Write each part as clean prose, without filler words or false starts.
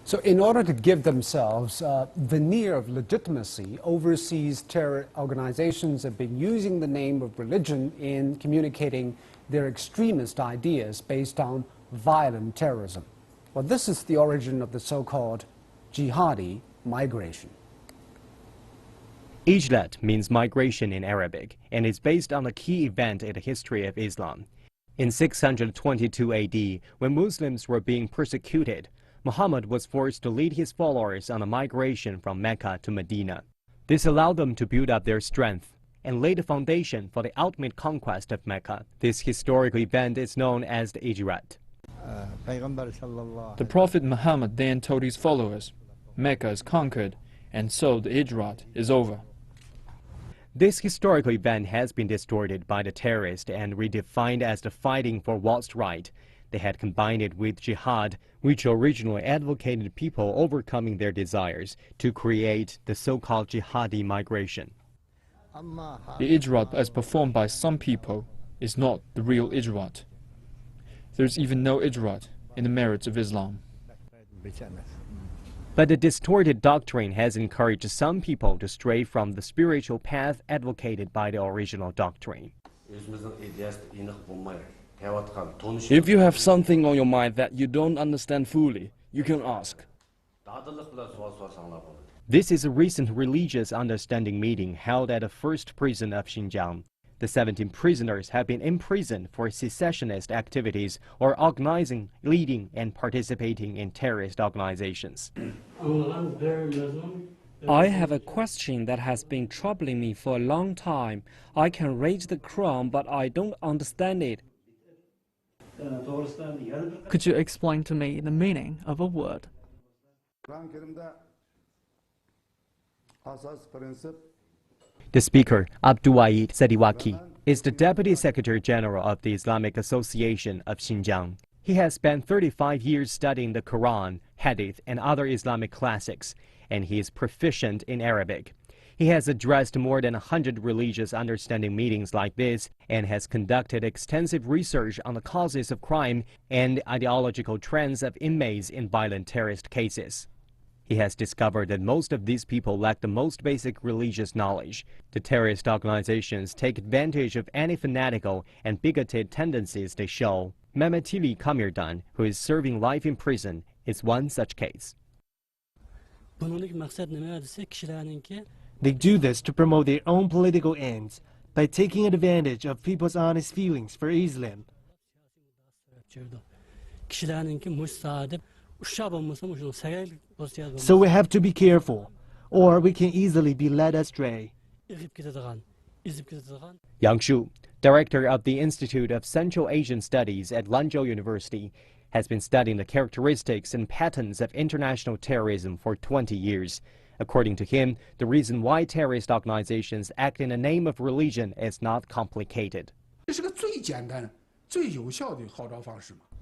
So in order to give themselves a veneer of legitimacy, overseas terror organizations have been using the name of religion in communicating their extremist ideas based on violent terrorism. Well, this is the origin of the so-called Jihadi migration. Ijrat means migration in Arabic and is based on a key event in the history of Islam. In 622 AD, when Muslims were being persecuted, Muhammad was forced to lead his followers on a migration from Mecca to Medina. This allowed them to build up their strength and lay the foundation for the ultimate conquest of Mecca. This historical event is known as the Ijrat. The Prophet Muhammad then told his followers, Mecca is conquered, and so the Ijrat is over. This historical event has been distorted by the terrorists and redefined as the fighting for what's right. They had combined it with jihad, which originally advocated people overcoming their desires to create the so-called jihadi migration. The Ijrat as performed by some people is not the real Ijrat. There's even no Ijrat in the merits of Islam. But the distorted doctrine has encouraged some people to stray from the spiritual path advocated by the original doctrine. If you have something on your mind that you don't understand fully, you can ask. This is a recent religious understanding meeting held at the first prison of Xinjiang. The 17 prisoners have been imprisoned for secessionist activities or organizing, leading, and participating in terrorist organizations. I have a question that has been troubling me for a long time. I can read the Quran, but I don't understand it. Could you explain to me the meaning of a word? The speaker, Abdulwahid Sadiwaki, is the Deputy Secretary General of the Islamic Association of Xinjiang. He has spent 35 years studying the Quran, Hadith, and other Islamic classics, and he is proficient in Arabic. He has addressed more than 100 religious understanding meetings like this and has conducted extensive research on the causes of crime and ideological trends of inmates in violent terrorist cases. He has discovered that most of these people lack the most basic religious knowledge. The terrorist organizations take advantage of any fanatical and bigoted tendencies they show. Mehmetili Kamirdan, who is serving life in prison, is one such case. They do this to promote their own political ends by taking advantage of people's honest feelings for Islam. So we have to be careful, or we can easily be led astray. Yang Shu, director of the Institute of Central Asian Studies at Lanzhou University, has been studying the characteristics and patterns of international terrorism for 20 years. According to him, the reason why terrorist organizations act in the name of religion is not complicated.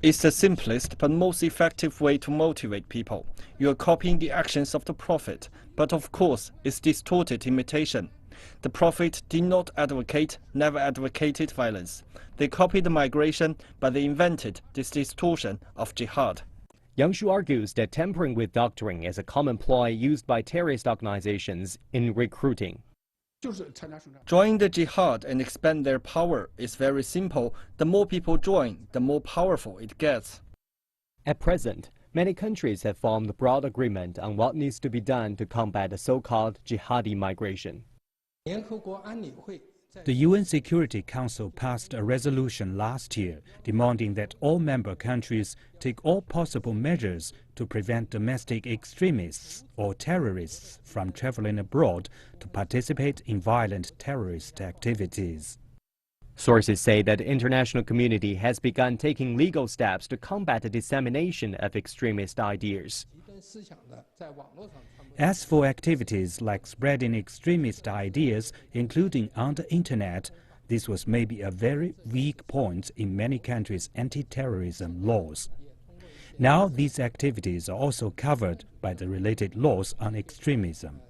It's the simplest but most effective way to motivate people. You are copying the actions of the Prophet, but of course, it's distorted imitation. The Prophet did not advocate, never advocated violence. They copied the migration, but they invented this distortion of jihad. Yang Shu argues that tampering with doctrine is a common ploy used by terrorist organizations in recruiting. Join the jihad and expand their power is very simple. The more people join, the more powerful it gets. At present, many countries have formed broad agreement on what needs to be done to combat the so-called jihadi migration. The UN Security Council passed a resolution last year demanding that all member countries take all possible measures to prevent domestic extremists or terrorists from traveling abroad to participate in violent terrorist activities. Sources say that the international community has begun taking legal steps to combat the dissemination of extremist ideas. As for activities like spreading extremist ideas, including on the internet, this was maybe a very weak point in many countries' anti-terrorism laws. Now these activities are also covered by the related laws on extremism.